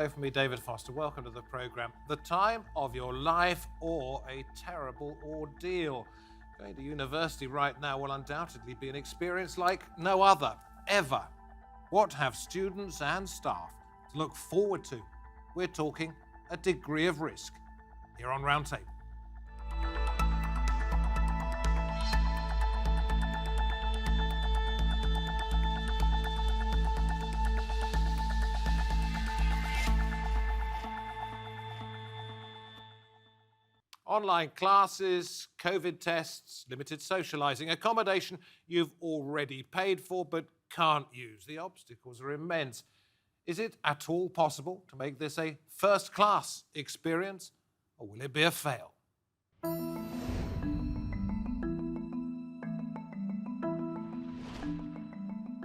Hello from me, David Foster. Welcome to the programme. The time of your life or a terrible ordeal. Going to university right now will undoubtedly be an experience like no other, ever. What have students and staff to look forward to? We're talking a degree of risk here on Roundtable. Online classes, COVID tests, limited socialising, accommodation you've already paid for but can't use. The obstacles are immense. Is it at all possible to make this a first-class experience, or will it be a fail?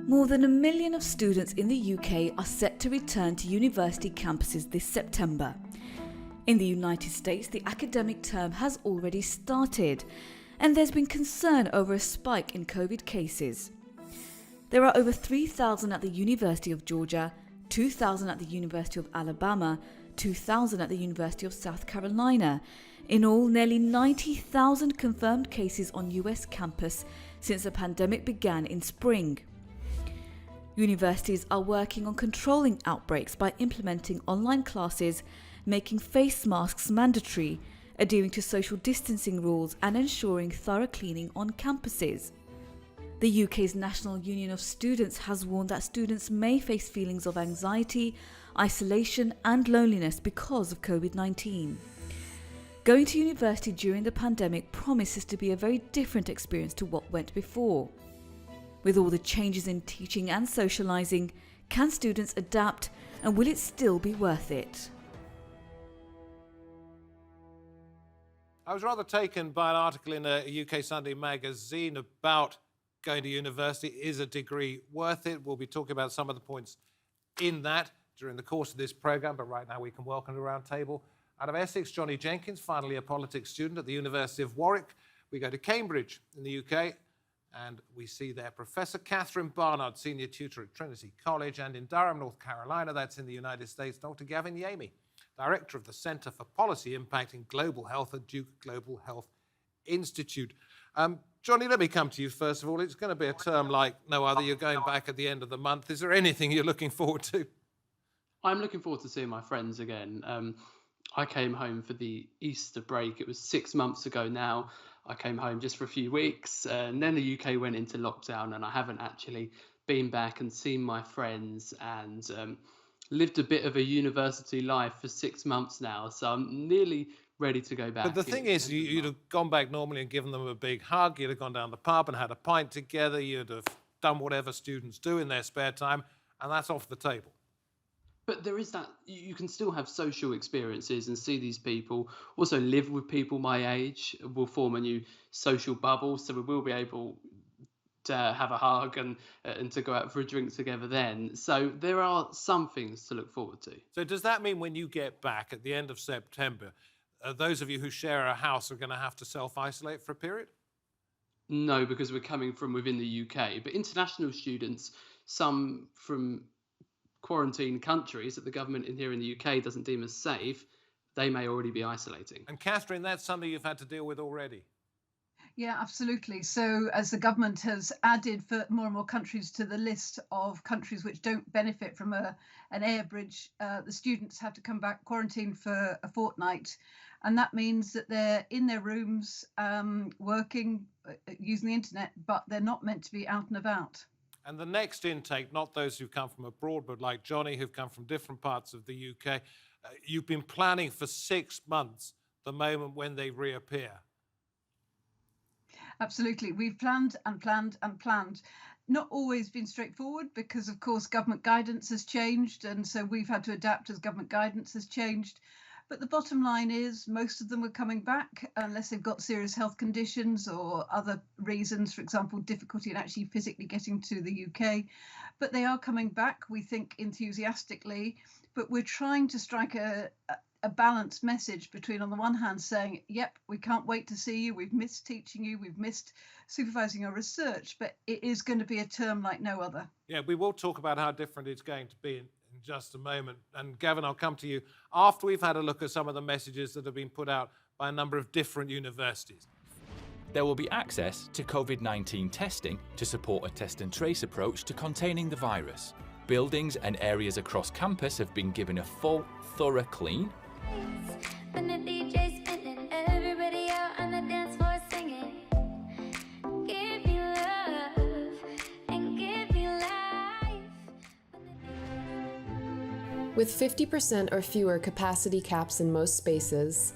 More than 1 million of students in the UK are set to return to university campuses this September. In the United States, the academic term has already started, and there's been concern over a spike in COVID cases. There are over 3,000 at the University of Georgia, 2,000 at the University of Alabama, 2,000 at the University of South Carolina. In all, nearly 90,000 confirmed cases on US campus since the pandemic began in spring. Universities are working on controlling outbreaks by implementing online classes, making face masks mandatory, adhering to social distancing rules and ensuring thorough cleaning on campuses. The UK's National Union of Students has warned that students may face feelings of anxiety, isolation and loneliness because of COVID-19. Going to university during the pandemic promises to be a very different experience to what went before. With all the changes in teaching and socialising, can students adapt, and will it still be worth it? I was rather taken by an article in a UK Sunday magazine about going to university. Is a degree worth it? We'll be talking about some of the points in that during the course of this programme, but right now we can welcome to the round table out of Essex, Johnny Jenkins, finally a politics student at the University of Warwick. We go to Cambridge in the UK, and we see there Professor Catherine Barnard, Senior Tutor at Trinity College, and in Durham, North Carolina, that's in the United States, Dr. Gavin Yamey, Director of the Centre for Policy Impact in Global Health at Duke Global Health Institute. Johnny, let me come to you first of all. It's going to be a term like no other. You're going back at the end of the month. Is there anything you're looking forward to? I'm looking forward to seeing my friends again. I came home for the Easter break. It was 6 months ago now. I came home just for a few weeks, and then the UK went into lockdown, and I haven't actually been back and seen my friends and lived a bit of a university life for 6 months now. So I'm nearly ready to go back. But the thing is, you'd have gone back normally and given them a big hug. You'd have gone down the pub and had a pint together. You'd have done whatever students do in their spare time, and that's off the table. But there is that, you can still have social experiences and see these people, also live with people my age, will form a new social bubble, so we will be able to have a hug and to go out for a drink together then. So there are some things to look forward to. So does that mean when you get back at the end of September, those of you who share a house are going to have to self-isolate for a period? No, because we're coming from within the UK. But international students, some from quarantine countries that the government here in the UK doesn't deem as safe, they may already be isolating. And Catherine, that's something you've had to deal with already. Yeah, absolutely. So as the government has added for more and more countries to the list of countries which don't benefit from an air bridge, the students have to come back quarantined for a fortnight. And that means that they're in their rooms working, using the internet, but they're not meant to be out and about. And the next intake, not those who've come from abroad, but like Johnny, who've come from different parts of the UK, you've been planning for 6 months the moment when they reappear. Absolutely. We've planned and planned and planned. Not always been straightforward because, of course, government guidance has changed. And so we've had to adapt as government guidance has changed. But the bottom line is most of them are coming back unless they've got serious health conditions or other reasons, for example, difficulty in actually physically getting to the UK. But they are coming back, we think, enthusiastically. But we're trying to strike a balanced message between, on the one hand, saying, yep, we can't wait to see you. We've missed teaching you. We've missed supervising your research. But it is going to be a term like no other. Yeah, we will talk about how different it's going to be in just a moment. And Gavin, I'll come to you after we've had a look at some of the messages that have been put out by a number of different universities. There will be access to COVID-19 testing to support a test and trace approach to containing the virus. Buildings and areas across campus have been given a full, thorough clean. When the DJ's spinning, everybody out on the dance floor singing. Give me love and give me life. With 50% or fewer capacity caps in most spaces,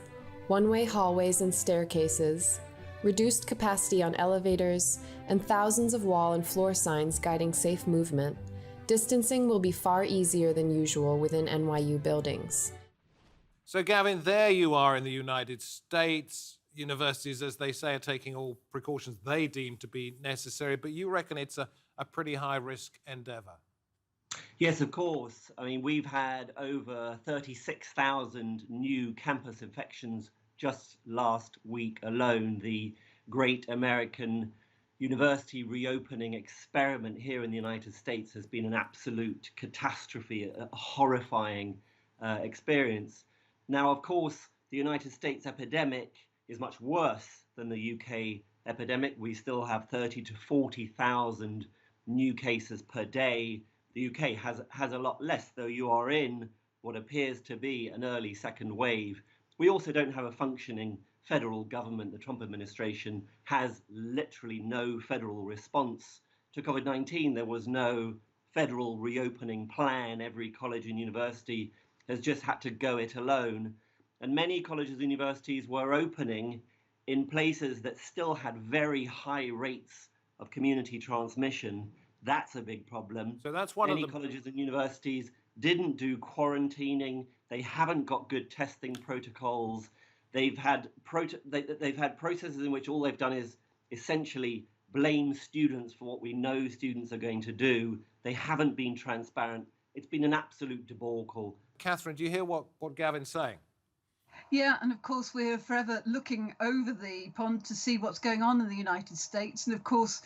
one-way hallways and staircases, reduced capacity on elevators, and thousands of wall and floor signs guiding safe movement, distancing will be far easier than usual within NYU buildings. So, Gavin, there you are in the United States. Universities, as they say, are taking all precautions they deem to be necessary, but you reckon it's a pretty high-risk endeavour? Yes, of course. I mean, we've had over 36,000 new campus infections just last week alone. The great American university reopening experiment here in the United States has been an absolute catastrophe, a horrifying experience. Now, of course, the United States epidemic is much worse than the UK epidemic. We still have 30 to 40,000 new cases per day. The UK has a lot less, though you are in what appears to be an early second wave. We also don't have a functioning federal government. The Trump administration has literally no federal response to COVID-19. There was no federal reopening plan. Every college and university has just had to go it alone. And many colleges and universities were opening in places that still had very high rates of community transmission. That's a big problem. So that's one Many of the colleges and universities didn't do quarantining. They haven't got good testing protocols. They've had processes in which all they've done is essentially blame students for what we know students are going to do. They haven't been transparent. It's been an absolute debacle. Catherine, do you hear what Gavin's saying? Yeah, and of course we're forever looking over the pond to see what's going on in the United States. And of course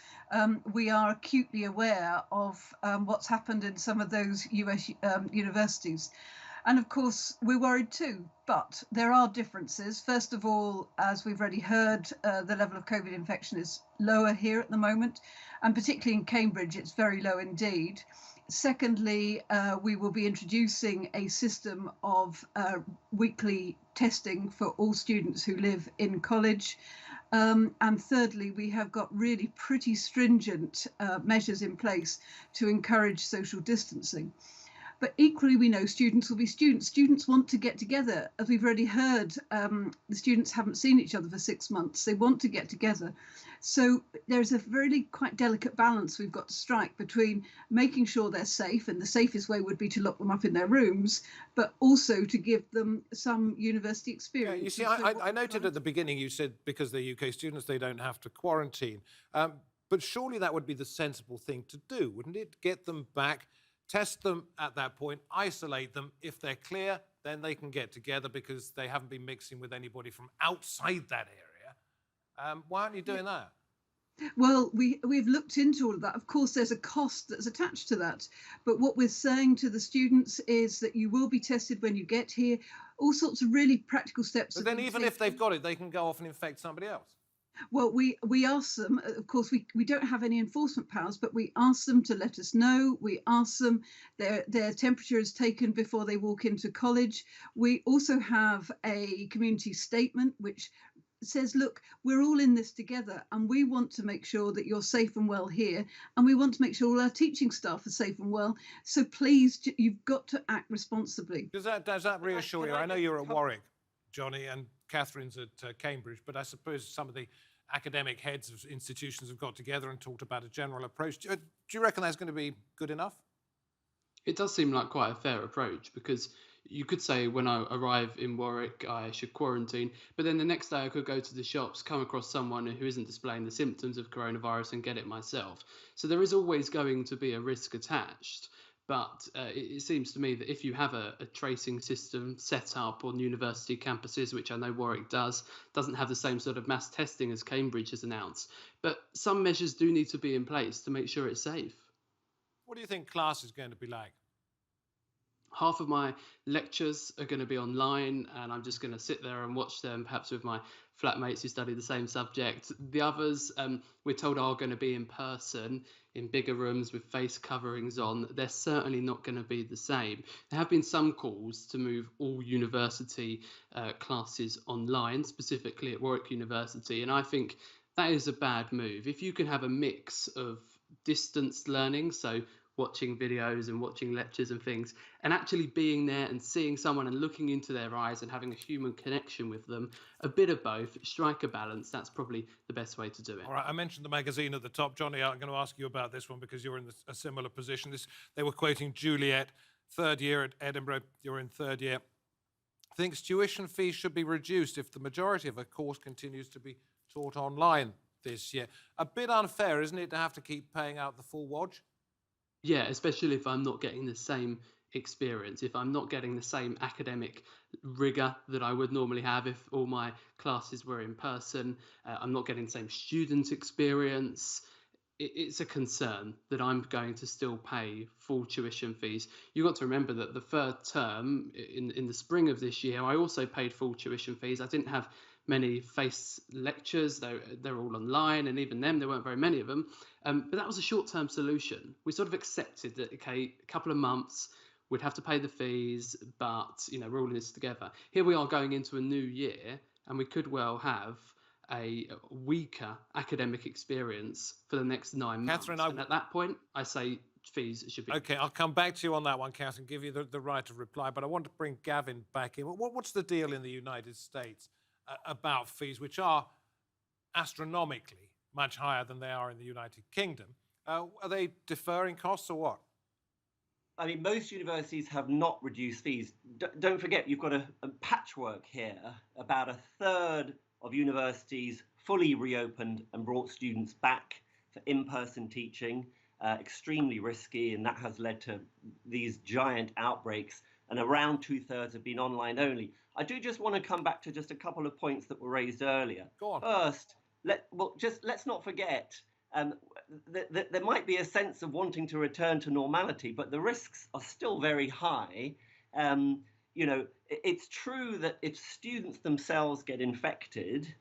we are acutely aware of what's happened in some of those US universities. And of course we're worried too, but there are differences. First of all, as we've already heard, the level of COVID infection is lower here at the moment, and particularly in Cambridge, it's very low indeed. Secondly, we will be introducing a system of weekly testing for all students who live in college. And thirdly, we have got really pretty stringent measures in place to encourage social distancing. But equally, we know students will be students. Students want to get together. As we've already heard, the students haven't seen each other for 6 months. They want to get together. So there's a really quite delicate balance we've got to strike between making sure they're safe, and the safest way would be to lock them up in their rooms, but also to give them some university experience. Yeah, you see, I noted at the beginning you said because they're UK students, they don't have to quarantine. But surely that would be the sensible thing to do, wouldn't it? Get them back, test them at that point, isolate them. If they're clear, then they can get together because they haven't been mixing with anybody from outside that area. Why aren't you doing that? Well, we've looked into all of that. Of course, there's a cost that's attached to that. But what we're saying to the students is that you will be tested when you get here. All sorts of really practical steps. But then even if they've got it, they can go off and infect somebody else. Well, we ask them, of course, we don't have any enforcement powers, but we ask them to let us know. We ask them their temperature is taken before they walk into college. We also have a community statement which says, look, we're all in this together and we want to make sure that you're safe and well here, and we want to make sure all our teaching staff are safe and well. So please, you've got to act responsibly. Does that reassure you? I know you're at Warwick, Johnny, and Catherine's at Cambridge, but I suppose some of the academic heads of institutions have got together and talked about a general approach. Do you reckon that's going to be good enough? It does seem like quite a fair approach, because you could say when I arrive in Warwick, I should quarantine, but then the next day I could go to the shops, come across someone who isn't displaying the symptoms of coronavirus and get it myself. So there is always going to be a risk attached. But it seems to me that if you have a tracing system set up on university campuses, which I know Warwick doesn't have the same sort of mass testing as Cambridge has announced, but some measures do need to be in place to make sure it's safe. What do you think class is going to be like? half of my lectures are going to be online, and I'm just going to sit there and watch them, perhaps with my flatmates who study the same subject. The others, we're told, are going to be in person in bigger rooms with face coverings on. They're certainly not going to be the same. There have been some calls to move all university classes online, specifically at Warwick University, and I think that is a bad move. If you can have a mix of distance learning, so watching videos and watching lectures and things, and actually being there and seeing someone and looking into their eyes and having a human connection with them, a bit of both, strike a balance, that's probably the best way to do it. All right, I mentioned the magazine at the top. Johnny, I'm going to ask you about this one because you're in a similar position. They were quoting Juliet, third year at Edinburgh, you're in third year. Thinks tuition fees should be reduced if the majority of a course continues to be taught online this year. A bit unfair, isn't it, to have to keep paying out the full wodge? Yeah, especially if I'm not getting the same experience, if I'm not getting the same academic rigor that I would normally have if all my classes were in person. I'm not getting the same student experience. It's a concern that I'm going to still pay full tuition fees. You've got to remember that the third term in the spring of this year, I also paid full tuition fees. I didn't have many face lectures, they're all online, and even then there weren't very many of them. But that was a short-term solution. We sort of accepted that, okay, a couple of months, we'd have to pay the fees, but we're all in this together. Here we are going into a new year, and we could well have a weaker academic experience for the next 9 months. Catherine, and at that point, I say fees should be... Okay, I'll come back to you on that one, Catherine, give you the right to reply, but I want to bring Gavin back in. What's the deal in the United States about fees, which are astronomically much higher than they are in the United Kingdom? Are they deferring costs or what? I mean, most universities have not reduced fees. Don't forget, you've got a patchwork here. About a third of universities fully reopened and brought students back for in-person teaching, extremely risky, and that has led to these giant outbreaks. And around 2/3 have been online only. I do just want to come back to just a couple of points that were raised earlier. Go on. First, let's not forget, there might be a sense of wanting to return to normality, but the risks are still very high. It's true that if students themselves get infected,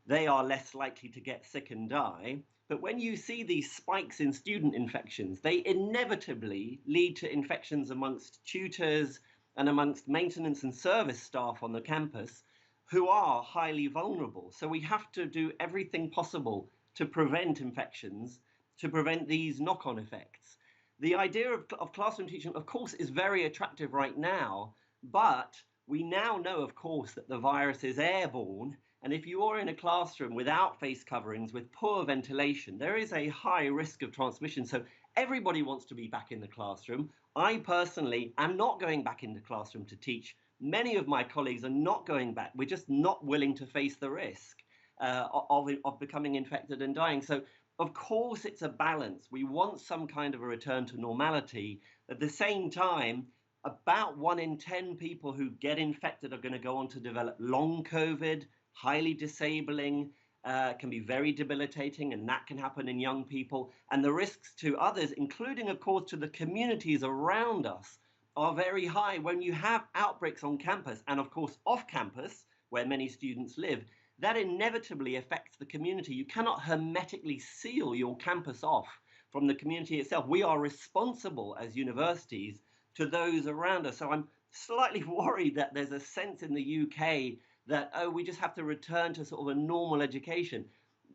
they are less likely to get sick and die. But when you see these spikes in student infections, they inevitably lead to infections amongst tutors and amongst maintenance and service staff on the campus who are highly vulnerable. So we have to do everything possible to prevent infections, to prevent these knock-on effects. The idea of classroom teaching, of course, is very attractive right now, but we now know, of course, that the virus is airborne. And if you are in a classroom without face coverings, with poor ventilation, there is a high risk of transmission. So everybody wants to be back in the classroom. I personally am not going back into the classroom to teach. Many of my colleagues are not going back. We're just not willing to face the risk of becoming infected and dying. So, of course, it's a balance. We want some kind of a return to normality. At the same time, about 1 in 10 people who get infected are going to go on to develop long COVID, highly disabling, can be very debilitating, and that can happen in young people. And the risks to others, including, of course, to the communities around us, are very high. When you have outbreaks on campus and, of course, off campus, where many students live, that inevitably affects the community. You cannot hermetically seal your campus off from the community itself. We are responsible as universities to those around us. So I'm slightly worried that there's a sense in the UK that, oh, we just have to return to sort of a normal education.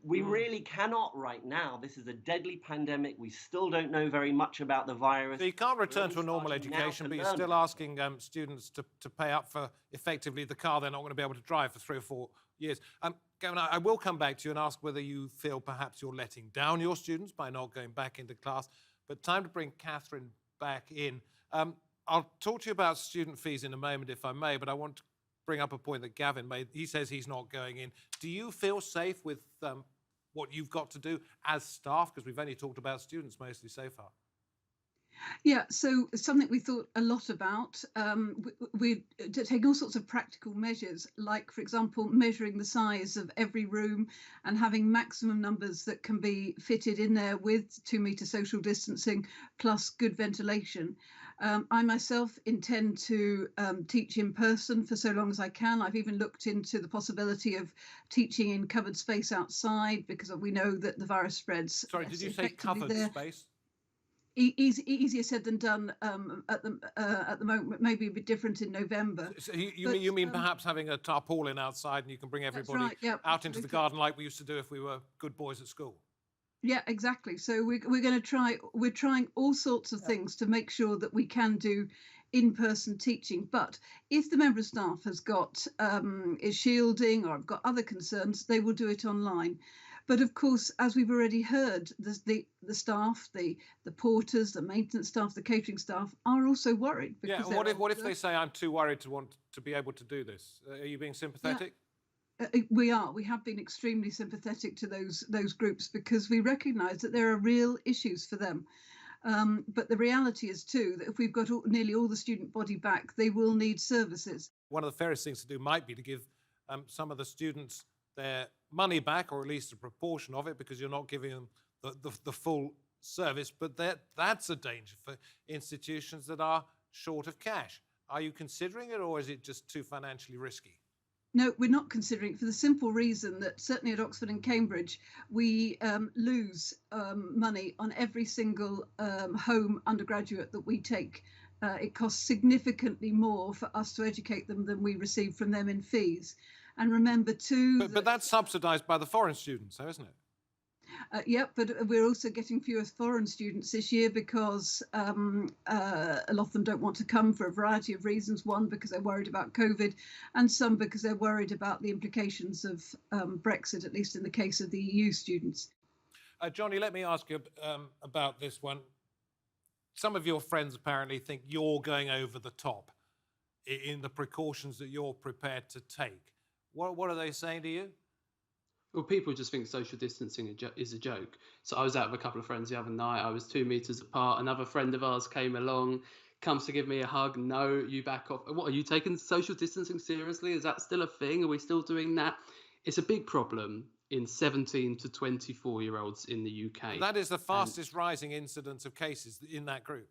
We really cannot right now. This is a deadly pandemic. We still don't know very much about the virus. So you can't return to a normal education, but you're still asking students to pay up for, effectively, the car they're not going to be able to drive for 3 or 4 years. Gavin, I will come back to you and ask whether you feel perhaps you're letting down your students by not going back into class. But time to bring Catherine back in. I'll talk to you about student fees in a moment, if I may, but I want to bring up a point that Gavin made. He says he's not going in. Do you feel safe with what you've got to do as staff? Because we've only talked about students mostly so far. Yeah, so something we thought a lot about, we're taking all sorts of practical measures, like, for example, measuring the size of every room and having maximum numbers that can be fitted in there with 2 metre social distancing plus good ventilation. I myself intend to teach in person for so long as I can. I've even looked into the possibility of teaching in covered space outside, because we know that the virus spreads. Sorry, did you say effectively covered there. space? Easier said than done at the moment. Maybe a bit different in November. So you mean perhaps having a tarpaulin outside and you can bring everybody right, yeah, out into the absolutely. garden like we used to do if we were good boys at school? Yeah, exactly. So we're going to try. We're trying all sorts of things to make sure that we can do in-person teaching. But if the member of staff has got is shielding or have got other concerns, they will do it online. But of course, as we've already heard, the staff, the porters, the maintenance staff, the catering staff are also worried. Yeah, Because and what if they say, I'm too worried to want to be able to do this? Are you being sympathetic? We have been extremely sympathetic to those groups, because we recognise that there are real issues for them. But the reality is too that if we've got nearly all the student body back, they will need services. One of the fairest things to do might be to give some of the students their money back, or at least a proportion of it, because you're not giving them the full service. But that's a danger for institutions that are short of cash. Are you considering it, or is it just too financially risky? No, we're not considering it, for the simple reason that certainly at Oxford and Cambridge, we lose money on every single home undergraduate that we take. It costs significantly more for us to educate them than we receive from them in fees. And remember too... But that's subsidised by the foreign students, though, isn't it? Yep, but we're also getting fewer foreign students this year because a lot of them don't want to come for a variety of reasons. One, because they're worried about COVID, and some because they're worried about the implications of Brexit, at least in the case of the EU students. Johnny, let me ask you about this one. Some of your friends apparently think you're going over the top in the precautions that you're prepared to take. What are they saying to you? Well, people just think social distancing is a joke. So I was out with a couple of friends the other night. I was 2 meters apart. Another friend of ours came along, comes to give me a hug. No, you back off. What, are you taking social distancing seriously? Is that still a thing? Are we still doing that? It's a big problem in 17 to 24-year-olds in the UK. That is the fastest rising incidence of cases in that group.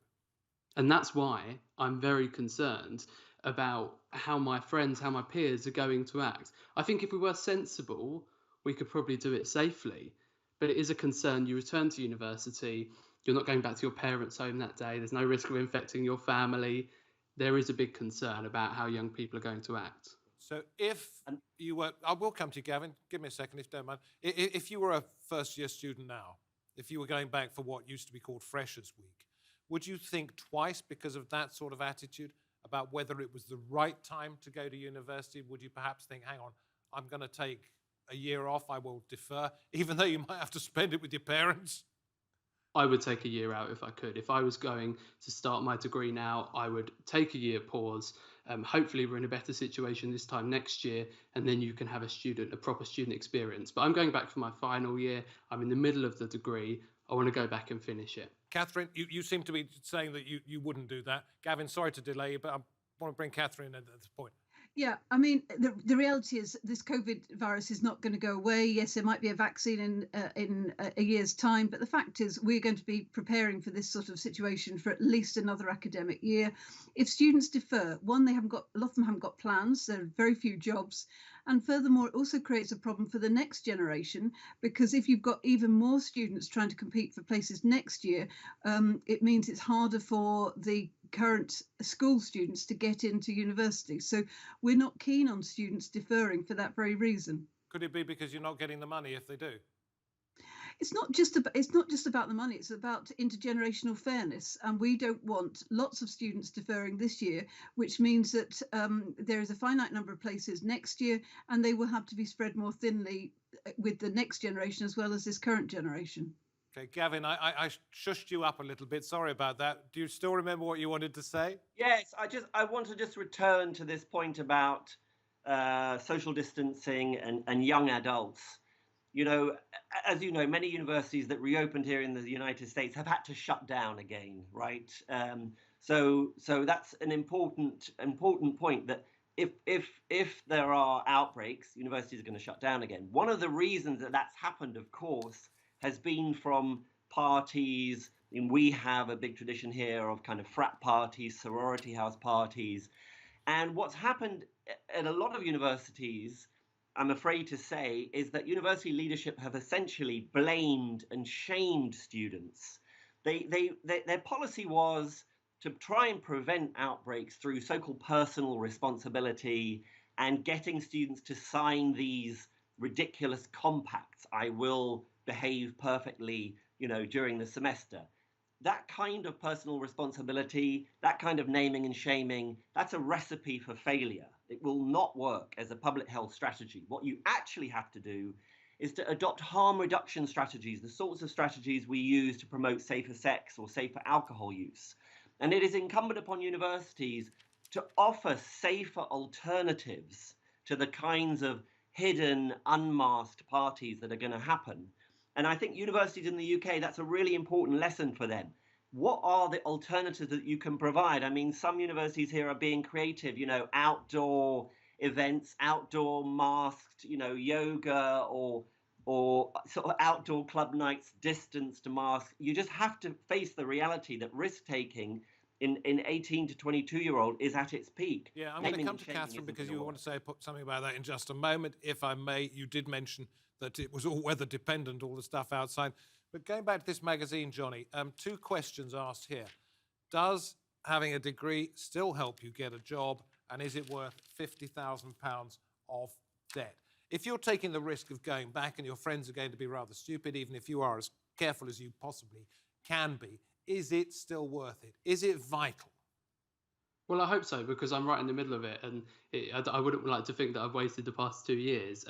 And that's why I'm very concerned about how my friends, how my peers are going to act. I think if we were sensible, we could probably do it safely. But it is a concern. You return to university, you're not going back to your parents' home that day. There's no risk of infecting your family. There is a big concern about how young people are going to act. So if you were, I will come to you, Gavin, give me a second if you don't mind. If you were a first-year student now, if you were going back for what used to be called Freshers' Week, would you think twice because of that sort of attitude about whether it was the right time to go to university? Would you perhaps think, hang on, I'm going to take a year off, I will defer, even though you might have to spend it with your parents? I would take a year out if I could. If I was going to start my degree now, I would take a year pause. Hopefully we're in a better situation this time next year, and then you can have a proper student experience. But I'm going back for my final year. I'm in the middle of the degree. I want to go back and finish it. Catherine, you seem to be saying that you wouldn't do that. Gavin, sorry to delay you, but I want to bring Catherine at this point. Yeah, I mean, the reality is this COVID virus is not going to go away. Yes, there might be a vaccine in a year's time, but the fact is we're going to be preparing for this sort of situation for at least another academic year. If students defer, one, a lot of them haven't got plans. There are very few jobs. And furthermore, it also creates a problem for the next generation, because if you've got even more students trying to compete for places next year, it means it's harder for the current school students to get into university. So we're not keen on students deferring for that very reason. Could it be because you're not getting the money if they do? It's not just about the money. It's about intergenerational fairness, and we don't want lots of students deferring this year, which means that there is a finite number of places next year, and they will have to be spread more thinly with the next generation as well as this current generation. Okay, Gavin, I shushed you up a little bit. Sorry about that. Do you still remember what you wanted to say? Yes, I want to just return to this point about social distancing and young adults. You know, as you know, many universities that reopened here in the United States have had to shut down again, right? So that's an important point, that if there are outbreaks, universities are going to shut down again. One of the reasons that that's happened, of course, has been from parties, And we have a big tradition here of kind of frat parties, sorority house parties. And what's happened at a lot of universities, I'm afraid to say, is that university leadership have essentially blamed and shamed students. Their policy was to try and prevent outbreaks through so-called personal responsibility and getting students to sign these ridiculous compacts. I will behave perfectly, during the semester. That kind of personal responsibility, that kind of naming and shaming, that's a recipe for failure. It will not work as a public health strategy. What you actually have to do is to adopt harm reduction strategies, the sorts of strategies we use to promote safer sex or safer alcohol use. And it is incumbent upon universities to offer safer alternatives to the kinds of hidden, unmasked parties that are going to happen. And I think universities in the UK, that's a really important lesson for them. What are the alternatives that you can provide? I mean, some universities here are being creative, outdoor events, outdoor masked, yoga or sort of outdoor club nights, distanced mask. You just have to face the reality that risk-taking in 18 to 22-year-old is at its peak. Yeah, I'm going to come to Catherine because you want to say something about that in just a moment. If I may, you did mention that it was all weather dependent, all the stuff outside. But going back to this magazine, Johnny, 2 questions asked here. Does having a degree still help you get a job? And is it worth £50,000 of debt? If you're taking the risk of going back and your friends are going to be rather stupid, even if you are as careful as you possibly can be, is it still worth it? Is it vital? Well, I hope so, because I'm right in the middle of it, and I wouldn't like to think that I've wasted the past 2 years.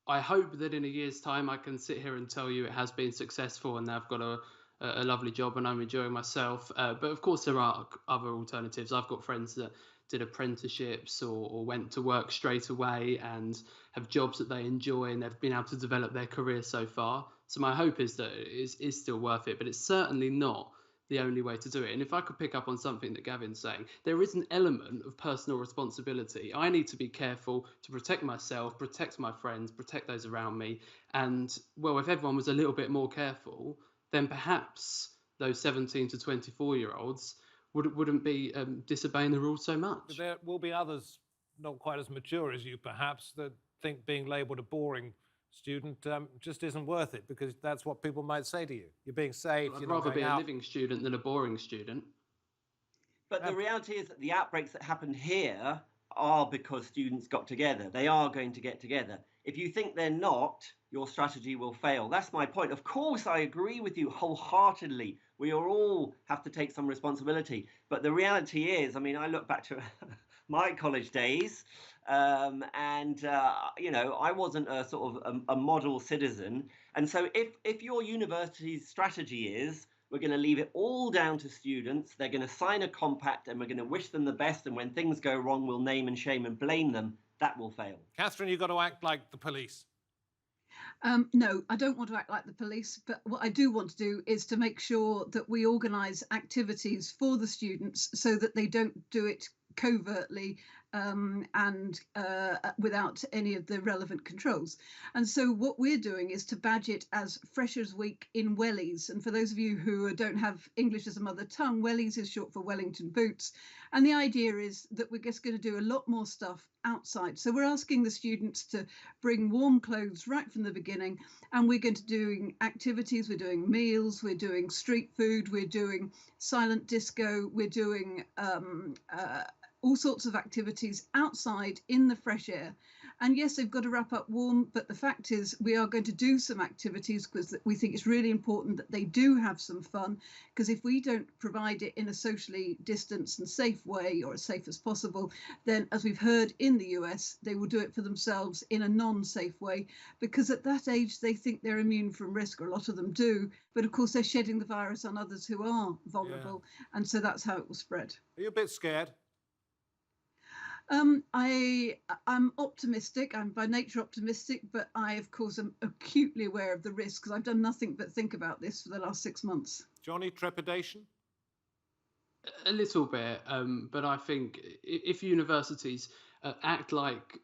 I hope that in a year's time I can sit here and tell you it has been successful and I've got a lovely job and I'm enjoying myself. But of course there are other alternatives. I've got friends that did apprenticeships or went to work straight away and have jobs that they enjoy and they've been able to develop their career so far. So my hope is that it is still worth it, but it's certainly not the only way to do it. And if I could pick up on something that Gavin's saying, there is an element of personal responsibility. I need to be careful to protect myself, protect my friends, protect those around me. And well, if everyone was a little bit more careful, then perhaps those 17 to 24-year-olds wouldn't be disobeying the rules so much. But there will be others not quite as mature as you, perhaps, that think being labelled a boring student just isn't worth it, because that's what people might say to you. You're being safe. I'd rather be a living student than a boring student. But the reality is that the outbreaks that happened here are because students got together. They are going to get together. If you think they're not, your strategy will fail. That's my point. Of course, I agree with you wholeheartedly. We all have to take some responsibility. But the reality is, I mean, I look back to my college days, I wasn't a sort of a model citizen. And so if your university's strategy is, we're going to leave it all down to students, they're going to sign a compact and we're going to wish them the best, and when things go wrong, we'll name and shame and blame them, that will fail. Catherine, you've got to act like the police. No, I don't want to act like the police, but what I do want to do is to make sure that we organise activities for the students so that they don't do it covertly and without any of the relevant controls. And so what we're doing is to badge it as Freshers Week in wellies. And for those of you who don't have English as a mother tongue, wellies is short for Wellington boots. And the idea is that we're just going to do a lot more stuff outside. So we're asking the students to bring warm clothes right from the beginning, and we're going to doing activities, we're doing meals, we're doing street food, we're doing silent disco, we're doing all sorts of activities outside in the fresh air. And yes, they've got to wrap up warm, but the fact is we are going to do some activities because we think it's really important that they do have some fun, because if we don't provide it in a socially distanced and safe way, or as safe as possible, then as we've heard in the US, they will do it for themselves in a non-safe way, because at that age they think they're immune from risk, or a lot of them do, but of course they're shedding the virus on others who are vulnerable, and so that's how it will spread. Are you a bit scared? I'm optimistic. I'm by nature optimistic, but I, of course, am acutely aware of the risks, because I've done nothing but think about this for the last 6 months. Johnny, trepidation? A little bit, but I think if universities act like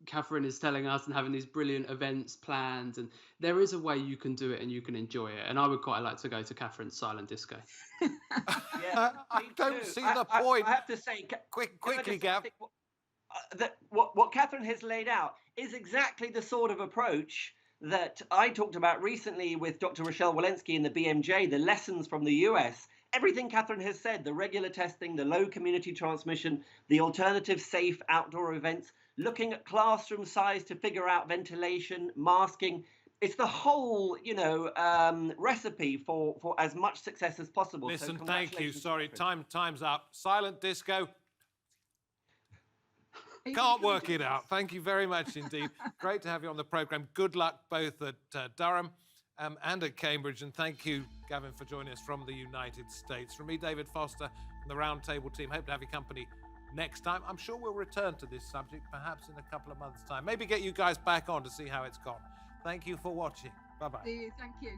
Catherine is telling us and having these brilliant events planned, and there is a way you can do it and you can enjoy it. And I would quite like to go to Catherine's silent disco. Yeah, I me don't too. see the point. I have to say, Quickly, Gav. that what Catherine has laid out is exactly the sort of approach that I talked about recently with Dr. Rochelle Walensky in the BMJ, the lessons from the US. Everything Catherine has said, the regular testing, the low community transmission, the alternative safe outdoor events, looking at classroom size to figure out ventilation, masking. It's the whole, recipe for as much success as possible. Listen, So thank you. congratulations, Sorry, Catherine. time's up. Silent disco. Can't work it out. Thank you very much indeed. Great to have you on the programme. Good luck both at Durham and at Cambridge. And thank you, Gavin, for joining us from the United States. From me, David Foster, and the Roundtable team. Hope to have your company next time. I'm sure we'll return to this subject, perhaps in a couple of months' time. Maybe get you guys back on to see how it's gone. Thank you for watching. Bye-bye. See you. Thank you.